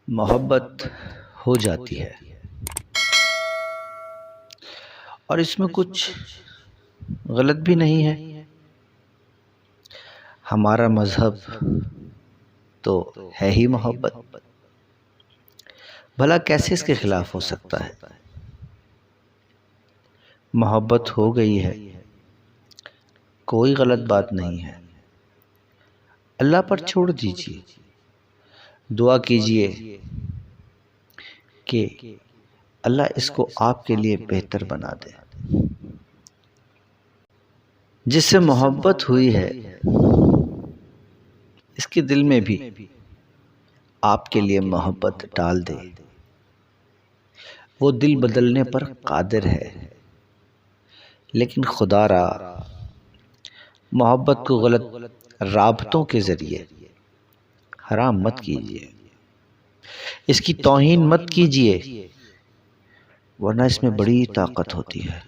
محبت ہو جاتی ہے اور اس میں کچھ غلط بھی نہیں ہے۔ ہمارا مذہب تو ہے ہی محبت، بھلا کیسے اس کے خلاف ہو سکتا ہے؟ محبت ہو گئی ہے، کوئی غلط بات نہیں ہے۔ اللہ پر چھوڑ دیجئے، دعا کیجئے کہ اللہ اس کو آپ کے لیے بہتر بنا دے۔ جس سے محبت ہوئی ہے اس کے دل میں بھی آپ کے لیے محبت ڈال دے، وہ دل بدلنے پر قادر ہے۔ لیکن خدا را محبت کو غلط رابطوں کے ذریعے حرام مت کیجیے، اس کی توہین مت کیجیے، ورنہ اس میں بڑی طاقت ہوتی ہے،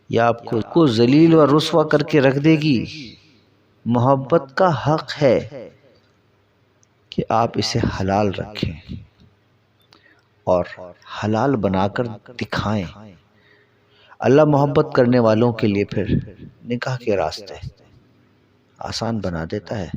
یہ آپ کو ذلیل و رسوا کر کے رکھ دے گی۔ محبت کا حق ہے کہ آپ اسے حلال رکھیں اور حلال بنا کر دکھائیں۔ اللہ محبت کرنے والوں کے لیے پھر نکاح کے راستے آسان بنا دیتا ہے۔